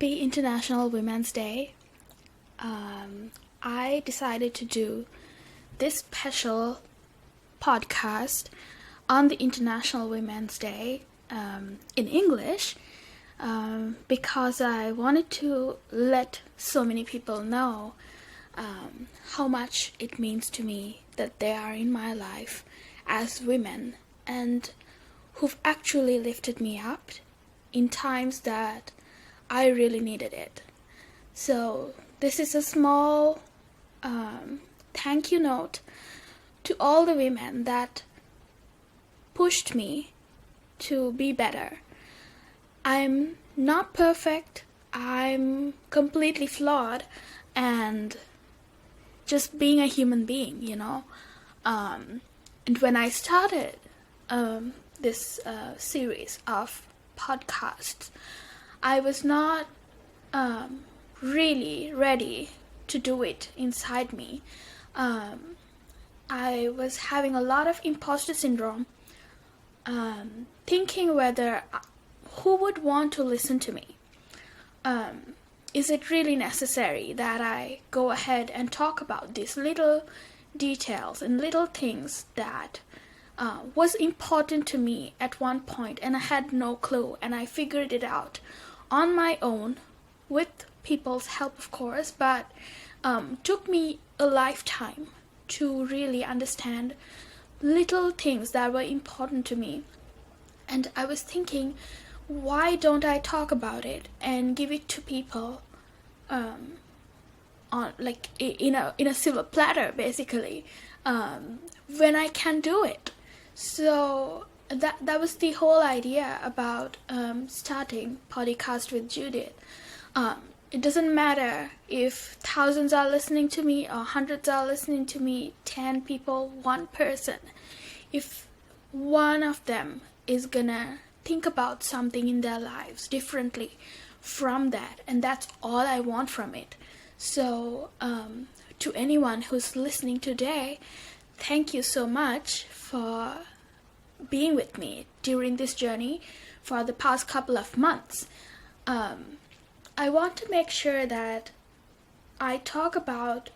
Happy International Women's Day. I decided to do this special podcast on the International Women's Day in English because I wanted to let so many people know how much it means to me that they are in my life as women and who've actually lifted me up in times that I really needed it. So this is a small thank you note to all the women that pushed me to be better. I'm not perfect. I'm completely flawed and just being a human being, And when I started this series of podcasts, I was not really ready to do it inside me. I was having a lot of imposter syndrome, thinking whether who would want to listen to me. Is it really necessary that I go ahead and talk about these little details and little things that was important to me at one point and I had no clue, and I figured it out on my own with people's help, of course, but took me a lifetime to really understand little things that were important to me. And I was thinking, why don't I talk about it and give it to people on like in a silver platter, basically, when I can do it. So that was the whole idea about starting podcast with Judith. It doesn't matter if thousands are listening to me or hundreds are listening to me, 10 people, one person. If one of them is gonna think about something in their lives differently from that, and that's all I want from it. So to anyone who's listening today, thank you so much for being with me during this journey for the past couple of months. I want to make sure that I talk about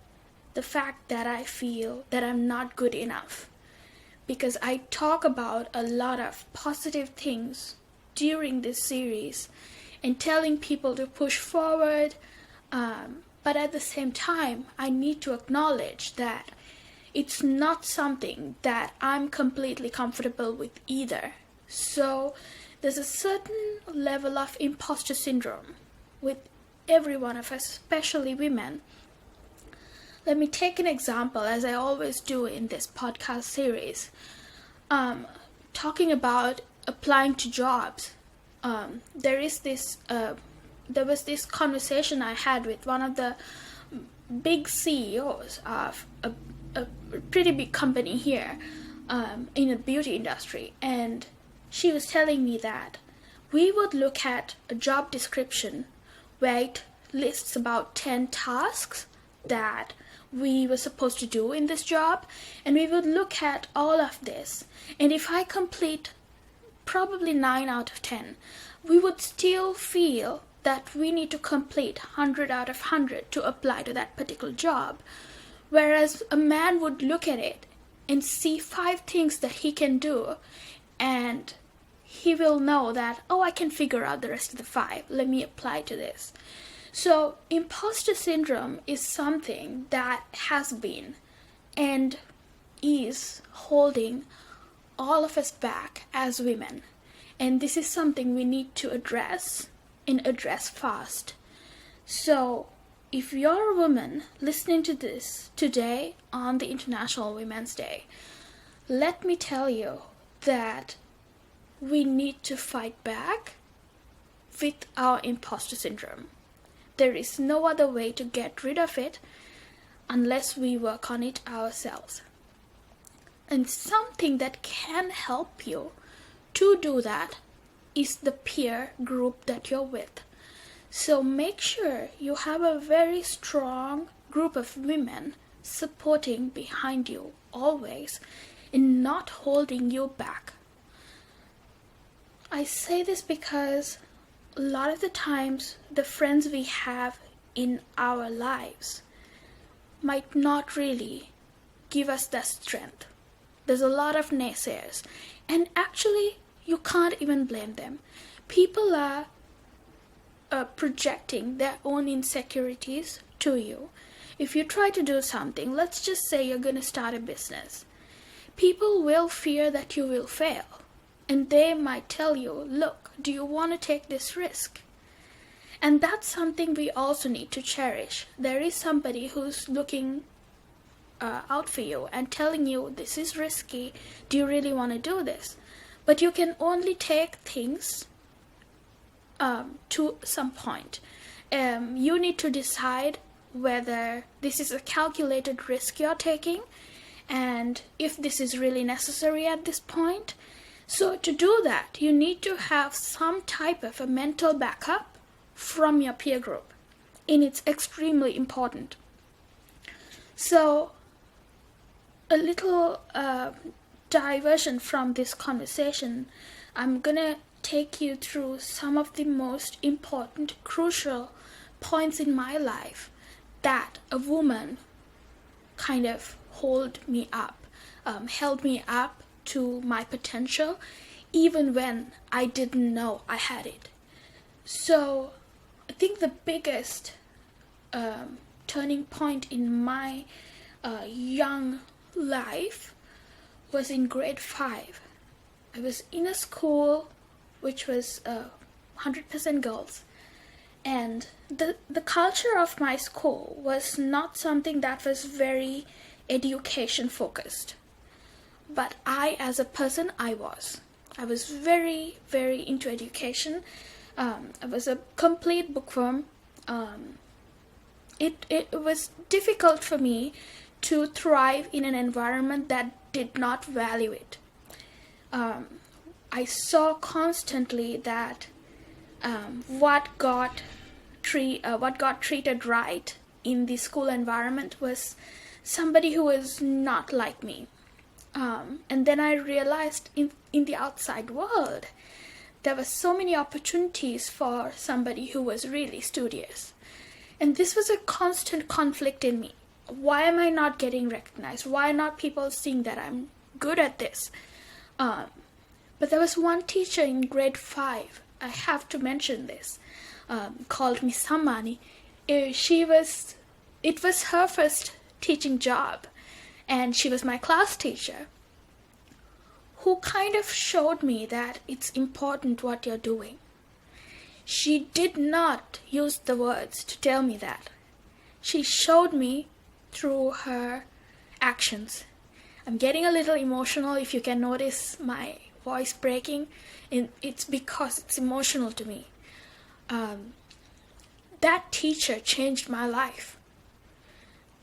the fact that I feel that I'm not good enough, because I talk about a lot of positive things during this series and telling people to push forward, but at the same time I need to acknowledge that it's not something that I'm completely comfortable with either. So there's a certain level of imposter syndrome with every one of us, especially women. Let me take an example, as I always do in this podcast series. Talking about applying to jobs. There was this conversation I had with one of the big CEOs of a pretty big company here in the beauty industry, and she was telling me that we would look at a job description where it lists about 10 tasks that we were supposed to do in this job, and we would look at all of this, and if I complete probably 9 out of 10, we would still feel that we need to complete 100 out of 100 to apply to that particular job. Whereas a man would look at it and see 5 things that he can do, and he will know that, oh, I can figure out the rest of the 5. Let me apply to this. So imposter syndrome is something that has been and is holding all of us back as women. And this is something we need to address, and address fast. So if you're a woman listening to this today on the International Women's Day, let me tell you that we need to fight back with our imposter syndrome. There is no other way to get rid of it unless we work on it ourselves. And something that can help you to do that is the peer group that you're with. So make sure you have a very strong group of women supporting behind you always and not holding you back. I say this because a lot of the times the friends we have in our lives might not really give us that strength. There's a lot of naysayers, and actually you can't even blame them. People are projecting their own insecurities to you. If you try to do something, let's just say you're going to start a business, people will fear that you will fail, and they might tell you, look, do you want to take this risk? And that's something we also need to cherish. There is somebody who's looking out for you and telling you, this is risky, do you really want to do this? But you can only take things to some point. You need to decide whether this is a calculated risk you're taking and if this is really necessary at this point. So to do that, you need to have some type of a mental backup from your peer group, and it's extremely important. So a little diversion from this conversation, I'm gonna take you through some of the most important, crucial points in my life that a woman kind of held me up to my potential, even when I didn't know I had it. So I think the biggest turning point in my young life was in grade 5. I was in a school which was 100% girls, and the culture of my school was not something that was very education focused. But I, as a person, I was very, very into education. I was a complete bookworm. It was difficult for me to thrive in an environment that did not value it. I saw constantly that what got treated right in the school environment was somebody who was not like me. And then I realized in the outside world, there were so many opportunities for somebody who was really studious. And this was a constant conflict in me. Why am I not getting recognized? Why are not people seeing that I'm good at this? But there was one teacher in grade 5, I have to mention this, called Miss Sammani. It was her first teaching job, and she was my class teacher, who kind of showed me that it's important what you're doing. She did not use the words to tell me that. She showed me through her actions. I'm getting a little emotional. If you can notice my voice breaking, it's because it's emotional to me. That teacher changed my life.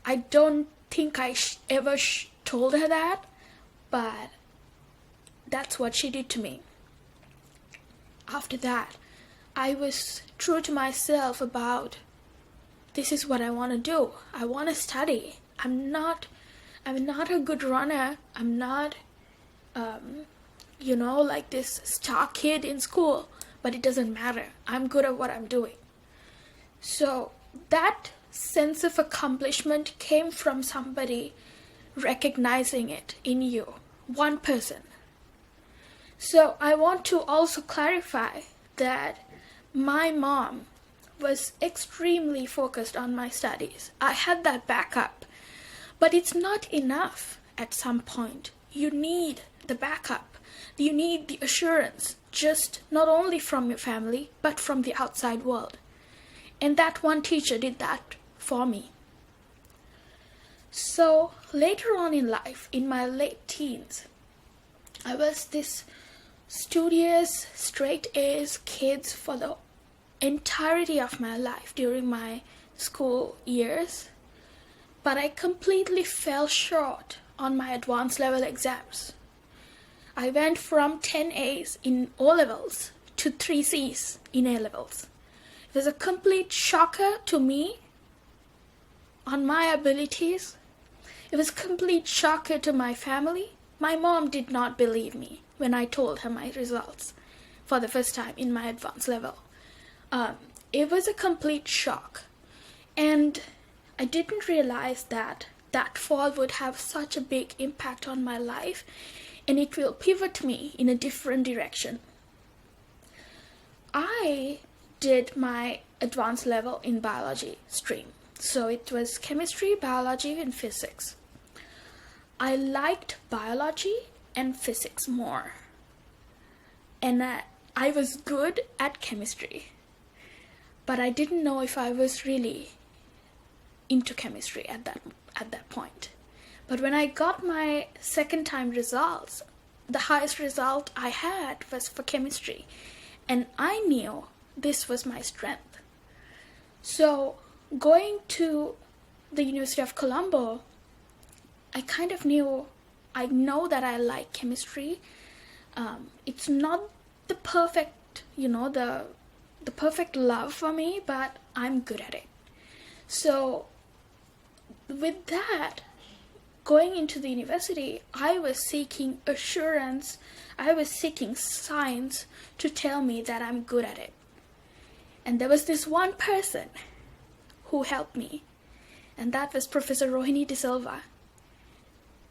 I don't think I ever told her that, but that's what she did to me. After that, I was true to myself about, this is what I want to do. I want to study. I'm not a good runner. I'm not, like this star kid in school, but it doesn't matter. I'm good at what I'm doing. So that sense of accomplishment came from somebody recognizing it in you, one person. So I want to also clarify that my mom was extremely focused on my studies. I had that backup, but it's not enough at some point. You need the backup. You need the assurance, just not only from your family, but from the outside world. And that one teacher did that for me. So later on in life, in my late teens, I was this studious, straight A's kids for the entirety of my life during my school years, but I completely fell short on my advanced level exams. I went from 10 A's in O-levels to 3 C's in A-levels. It was a complete shocker to me on my abilities. It was a complete shocker to my family. My mom did not believe me when I told her my results for the first time in my advanced level. It was a complete shock. And I didn't realize that that fall would have such a big impact on my life, and it will pivot me in a different direction. I did my advanced level in biology stream. So it was chemistry, biology, and physics. I liked biology and physics more. And I was good at chemistry. But I didn't know if I was really into chemistry at that point. But when I got my second time results, the highest result I had was for chemistry. And I knew this was my strength. So going to the University of Colombo, I kind of knew, I know that I like chemistry. It's not the perfect, the perfect love for me, but I'm good at it. So with that, going into the university, I was seeking assurance, I was seeking signs to tell me that I'm good at it. And there was this one person who helped me, and that was Professor Rohini De Silva.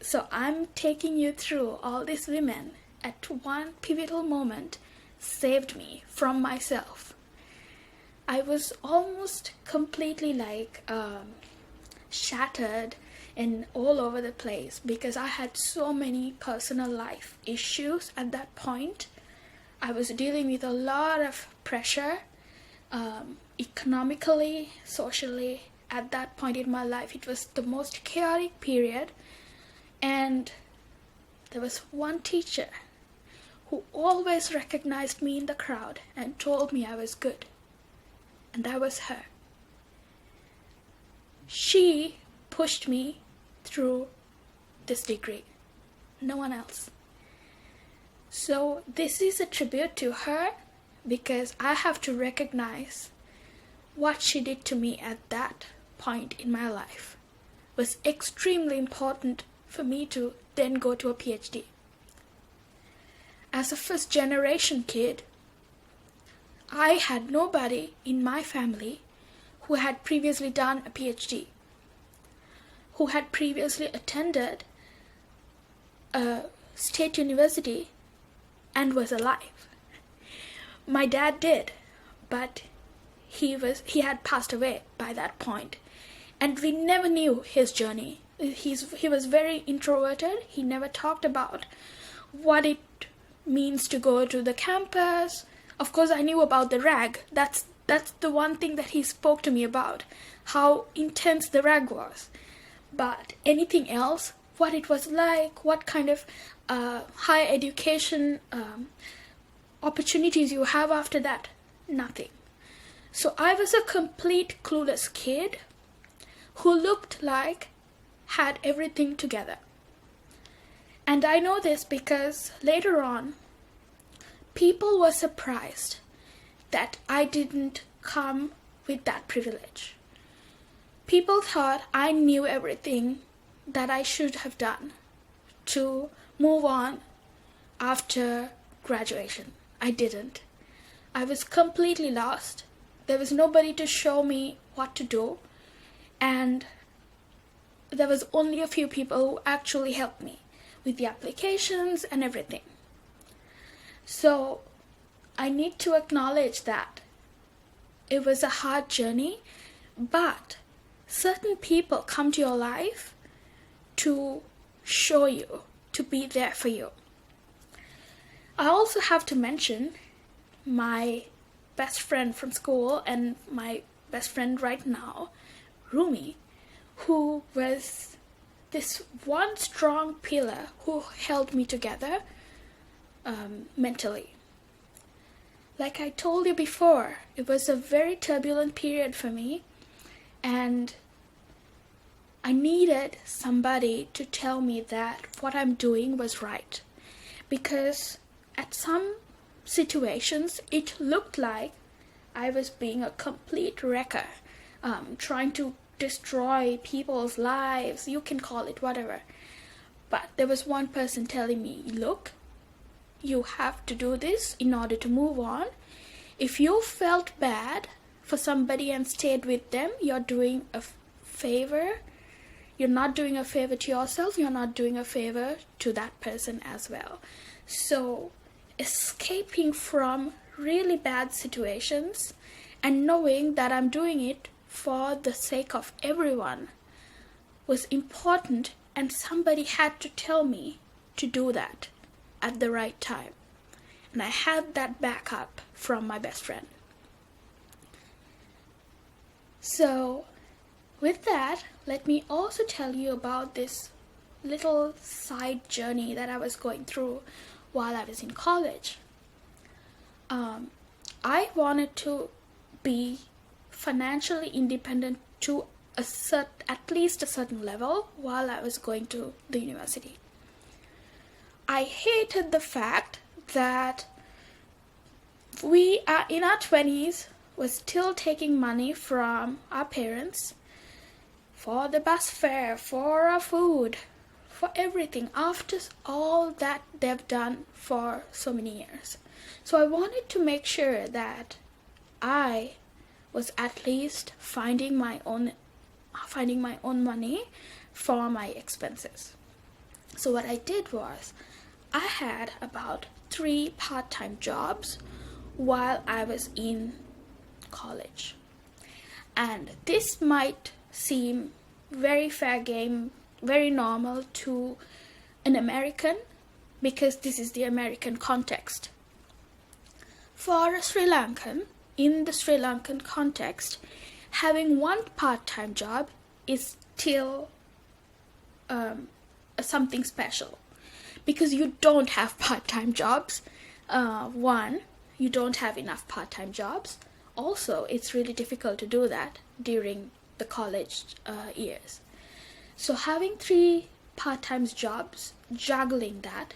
So I'm taking you through all these women at one pivotal moment saved me from myself. I was almost completely shattered and all over the place because I had so many personal life issues at that point. I was dealing with a lot of pressure, economically, socially. At that point in my life, it was the most chaotic period. And there was one teacher who always recognized me in the crowd and told me I was good. And that was her. She pushed me through this degree. No one else. So this is a tribute to her because I have to recognize what she did to me at that point in my life was extremely important for me to then go to a PhD. As a first generation kid, I had nobody in my family who had previously done a PhD, who had previously attended a state university and was alive. My dad did, but he had passed away by that point, and we never knew his journey. He was very introverted. He never talked about what it means to go to the campus. Of course, I knew about the RAG. That's the one thing that he spoke to me about, how intense the RAG was. But anything else, what it was like, what kind of higher education opportunities you have after that, nothing. So I was a complete clueless kid who looked like had everything together. And I know this because later on, people were surprised that I didn't come with that privilege. People thought I knew everything that I should have done to move on after graduation. I didn't. I was completely lost. There was nobody to show me what to do, and there was only a few people who actually helped me with the applications and everything. So I need to acknowledge that it was a hard journey, but certain people come to your life to show you, to be there for you. I also have to mention my best friend from school and my best friend right now, Rumi, who was this one strong pillar who held me together mentally. Like I told you before, it was a very turbulent period for me, and I needed somebody to tell me that what I'm doing was right. Because at some situations, it looked like I was being a complete wrecker, trying to destroy people's lives, you can call it whatever. But there was one person telling me, look, you have to do this in order to move on, If you felt bad for somebody and stayed with them, you're doing a favor. You're not doing a favor to yourself, you're not doing a favor to that person as well. So, escaping from really bad situations and knowing that I'm doing it for the sake of everyone was important, and somebody had to tell me to do that at the right time. And I had that backup from my best friend. So, with that, let me also tell you about this little side journey that I was going through while I was in college. I wanted to be financially independent to at least a certain level while I was going to the university. I hated the fact that we are in our 20s, we're still taking money from our parents for the bus fare, for our food, for everything, after all that they've done for so many years. So I wanted to make sure that I was at least finding my own money for my expenses. So what I did was, I had about 3 part-time jobs while I was in college. And this might seem very fair game, very normal to an American, because this is the American context. For a Sri Lankan, in the Sri Lankan context, having one part-time job is still something special, because you don't have part-time jobs. One, you don't have enough part-time jobs. Also, it's really difficult to do that during the college years. So having 3 part-time jobs, juggling that,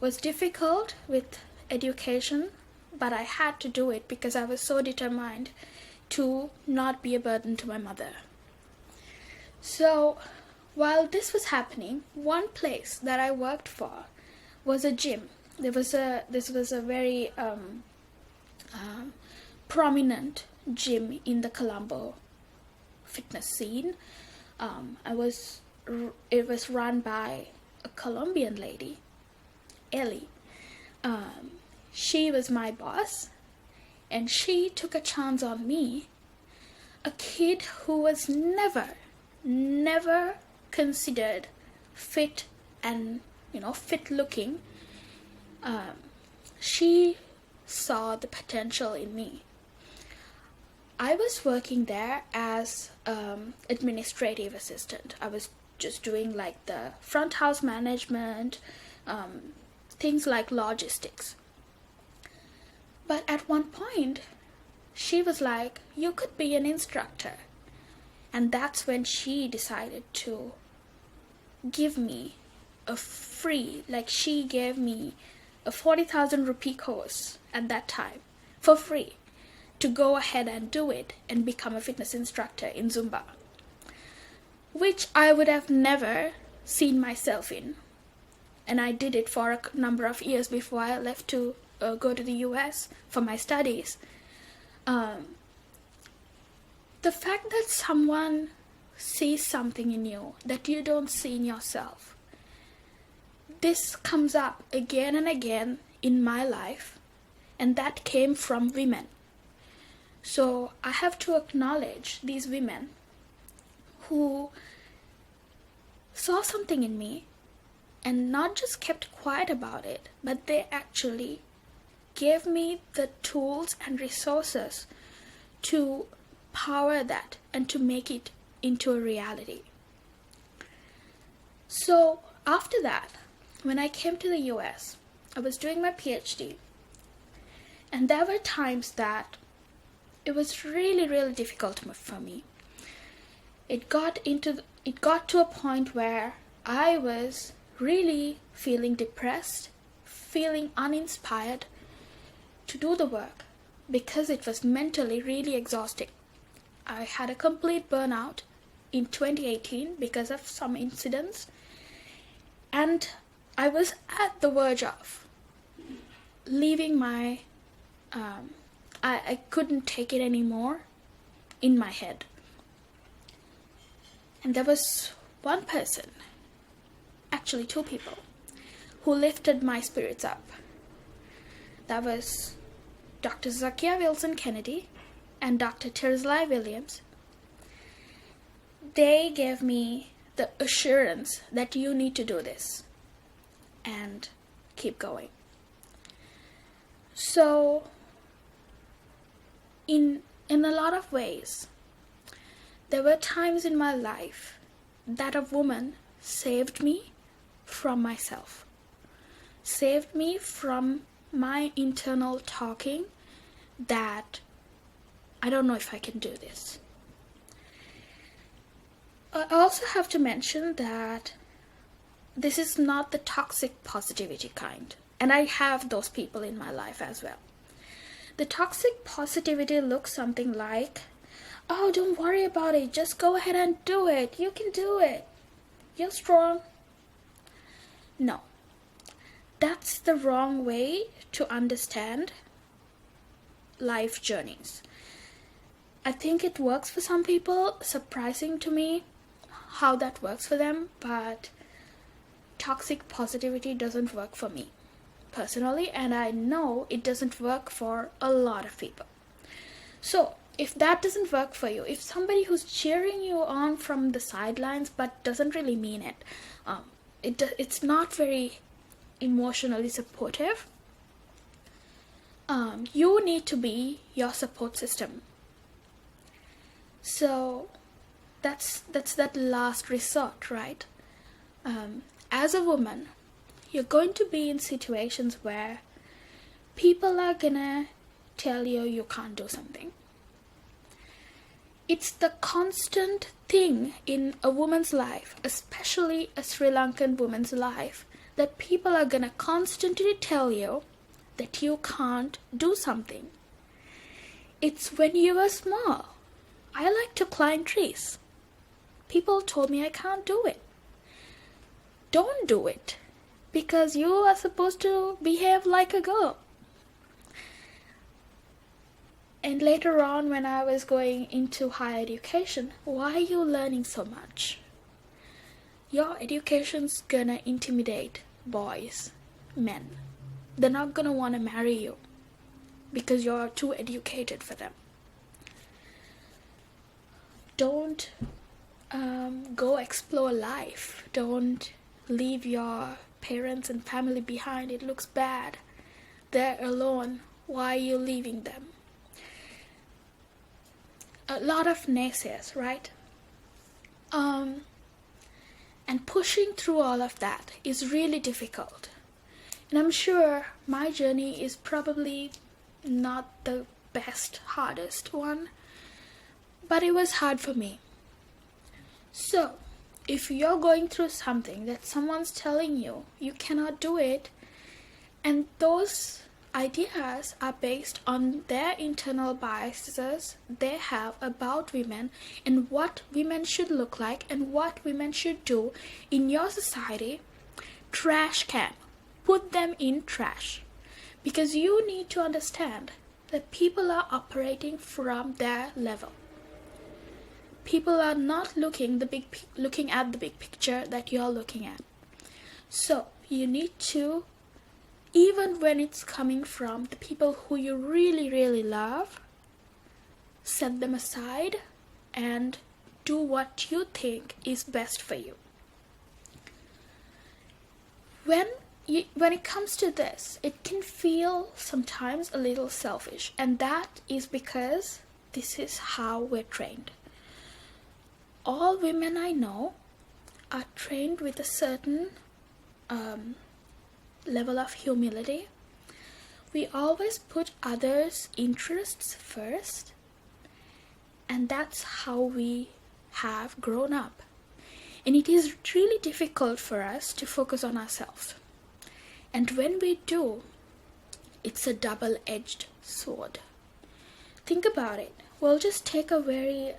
was difficult with education, but I had to do it because I was so determined to not be a burden to my mother. So while this was happening, one place that I worked for was a gym. This was a very prominent gym in the Colombo fitness scene. It was run by a Colombian lady, Ellie. She was my boss, and she took a chance on me, a kid who was never considered fit and fit looking. She saw the potential in me. I was working there as administrative assistant. I was just doing like the front house management, things like logistics. But at one point, she was like, you could be an instructor. And that's when she decided to give me she gave me a 40,000 rupee course at that time for free to go ahead and do it and become a fitness instructor in Zumba, which I would have never seen myself in. And I did it for a number of years before I left to go to the US for my studies. The fact that someone sees something in you that you don't see in yourself, this comes up again and again in my life, and that came from women. So I have to acknowledge these women who saw something in me and not just kept quiet about it, but they actually gave me the tools and resources to power that and to make it into a reality. So after that, when I came to the US, I was doing my PhD, and there were times that it was really difficult for me. It got to a point where I was really feeling depressed, feeling uninspired to do the work, because it was mentally really exhausting. I had a complete burnout in 2018 because of some incidents, and I was at the verge of leaving my I couldn't take it anymore in my head. And there was one person, actually two people, who lifted my spirits up. That was Dr. Zakia Wilson Kennedy and Dr. Terzlai Williams. They gave me the assurance that you need to do this and keep going. So, in a lot of ways, there were times in my life that a woman saved me from myself, saved me from my internal talking that I don't know if I can do this. I also have to mention that this is not the toxic positivity kind, and I have those people in my life as well. The toxic positivity looks something like, oh, don't worry about it, just go ahead and do it, you can do it, you're strong. No, that's the wrong way to understand life journeys. I think it works for some people, surprising to me how that works for them, but toxic positivity doesn't work for me personally, and I know it doesn't work for a lot of people. So if that doesn't work for you, if somebody who's cheering you on from the sidelines but doesn't really mean it, it's not very emotionally supportive, you need to be your support system. So that's that last resort, right? As a woman, you're going to be in situations where people are gonna tell you you can't do something. It's the constant thing in a woman's life, especially a Sri Lankan woman's life, that people are gonna constantly tell you that you can't do something. It's when you were small. I like to climb trees. People told me I can't do it. Don't do it, because you are supposed to behave like a girl. And later on, when I was going into higher education, why are you learning so much? Your education's gonna intimidate boys, men. They're not gonna want to marry you because you're too educated for them. Don't go explore life. Don't leave your parents and family behind. It looks bad. They're alone. Why are you leaving them? A lot of naysayers, right? And pushing through all of that is really difficult. And I'm sure my journey is probably not the best, hardest one, but it was hard for me. So, if you're going through something that someone's telling you you cannot do it, and those ideas are based on their internal biases they have about women and what women should look like and what women should do in your society, trash can. Put them in trash. Because you need to understand that people are operating from their level. People are not looking at the big picture that you're looking at. So you need to, even when it's coming from the people who you really, really love, set them aside and do what you think is best for you. When it comes to this, it can feel sometimes a little selfish, and that is because this is how we're trained. All women I know are trained with a certain level of humility. We always put others' interests first, and that's how we have grown up. And it is really difficult for us to focus on ourselves. And when we do, it's a double-edged sword. Think about it. We'll just take a very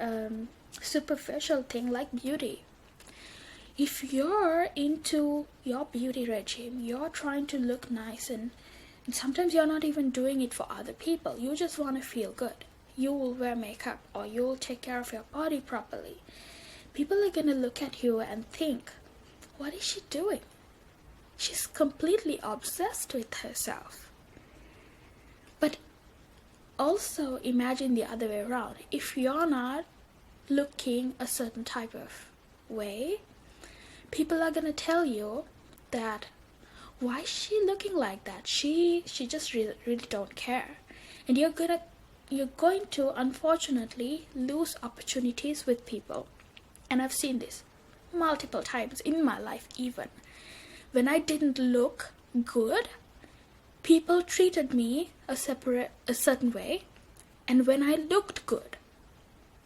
superficial thing like beauty. If you're into your beauty regime, you're trying to look nice and And sometimes you're not even doing it for other people. You just want to feel good. You will wear makeup or you'll take care of your body properly. People are going to look at you and think, what is she doing? She's completely obsessed with herself. But also imagine the other way around. If you're not looking a certain type of way, people are going to tell you that, why is she looking like that? She just really don't care. And you're going to unfortunately lose opportunities with people. And I've seen this multiple times in my life. Even when I didn't look good, people treated me a certain way, and when I looked good,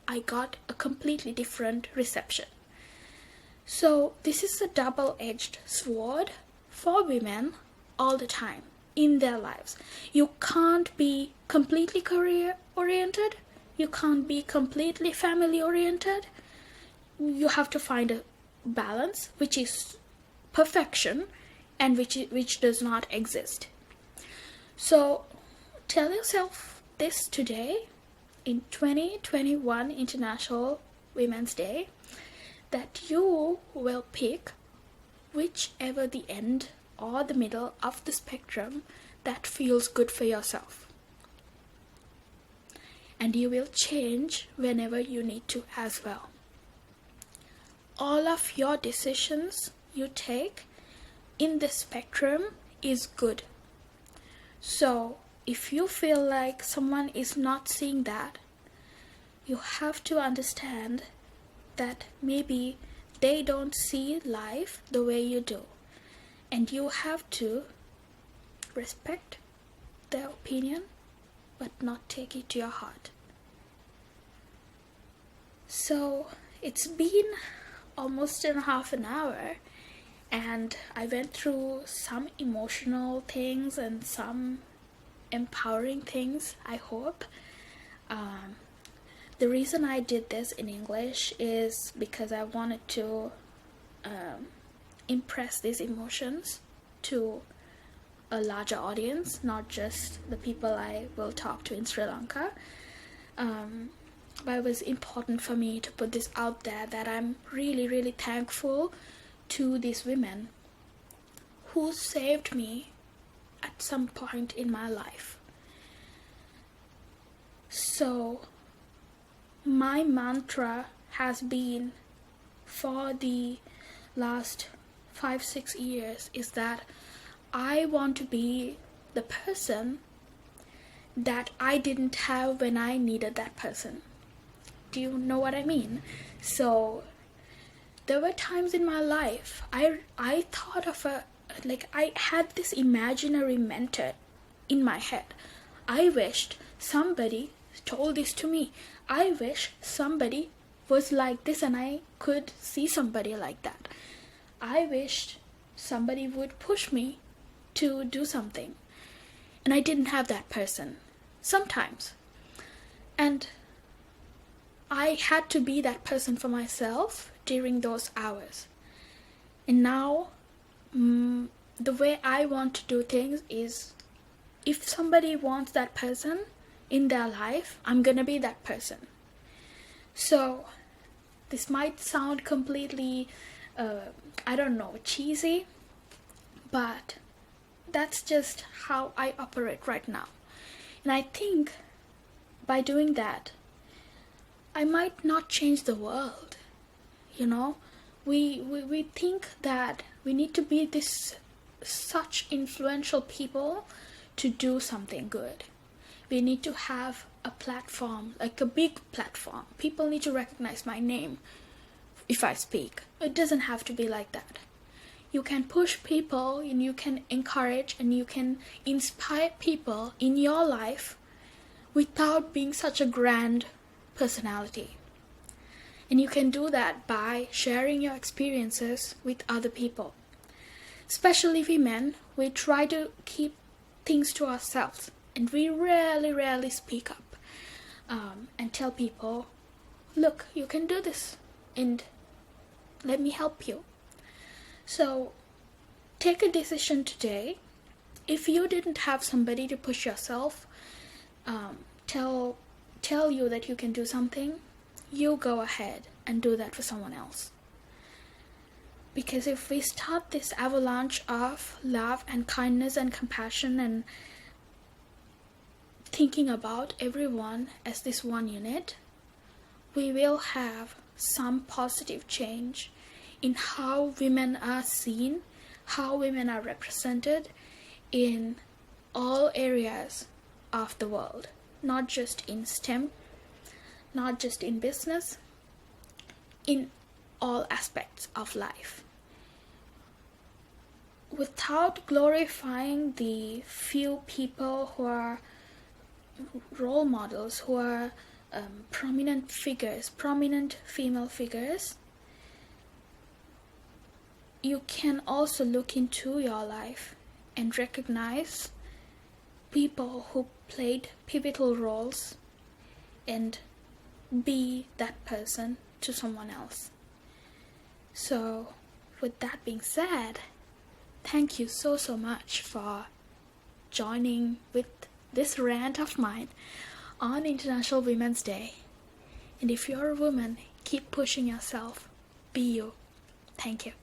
I got a completely different reception. So this is a double-edged sword for women all the time in their lives. You can't be completely career-oriented. You can't be completely family-oriented. You have to find a balance, which is perfection and which does not exist. So tell yourself this today, in 2021 International Women's Day, that you will pick whichever the end or the middle of the spectrum that feels good for yourself. And you will change whenever you need to as well. All of your decisions you take in the spectrum is good. So if you feel like someone is not seeing that, you have to understand that maybe they don't see life the way you do. And you have to respect their opinion, but not take it to your heart. So it's been almost half an hour, and I went through some emotional things and some empowering things, I hope. The reason I did this in English is because I wanted to impress these emotions to a larger audience, not just the people I will talk to in Sri Lanka. But it was important for me to put this out there, that I'm really, really thankful to these women who saved me at some point in my life. So my mantra has been for the last 5-6 years is that I want to be the person that I didn't have when I needed that person. Do you know what I mean? So there were times in my life I thought of I had this imaginary mentor in my head. I wished somebody told this to me. I wish somebody was like this and I could see somebody like that. I wished somebody would push me to do something. And I didn't have that person sometimes. And I had to be that person for myself during those hours. And now the way I want to do things is, if somebody wants that person in their life, I'm gonna be that person. So this might sound completely cheesy, but that's just how I operate right now. And I think by doing that, I might not change the world. You know, we think that we need to be such influential people to do something good. We need to have a platform, like a big platform. People need to recognize my name if I speak. It doesn't have to be like that. You can push people and you can encourage and you can inspire people in your life without being such a grand personality. And you can do that by sharing your experiences with other people. Especially women, we try to keep things to ourselves. And we rarely speak up and tell people, look, you can do this and let me help you. So take a decision today if you didn't have somebody to push yourself, tell you that you can do something, you go ahead and do that for someone else. Because if we start this avalanche of love and kindness and compassion and thinking about everyone as this one unit, we will have some positive change in how women are seen, how women are represented in all areas of the world, not just in STEM, not just in business, in all aspects of life. Without glorifying the few people who are role models, who are prominent figures, prominent female figures, you can also look into your life and recognize people who played pivotal roles and be that person to someone else. So, with that being said, thank you so much for joining with this rant of mine on International Women's Day. And if you're a woman, keep pushing yourself. Be you. Thank you.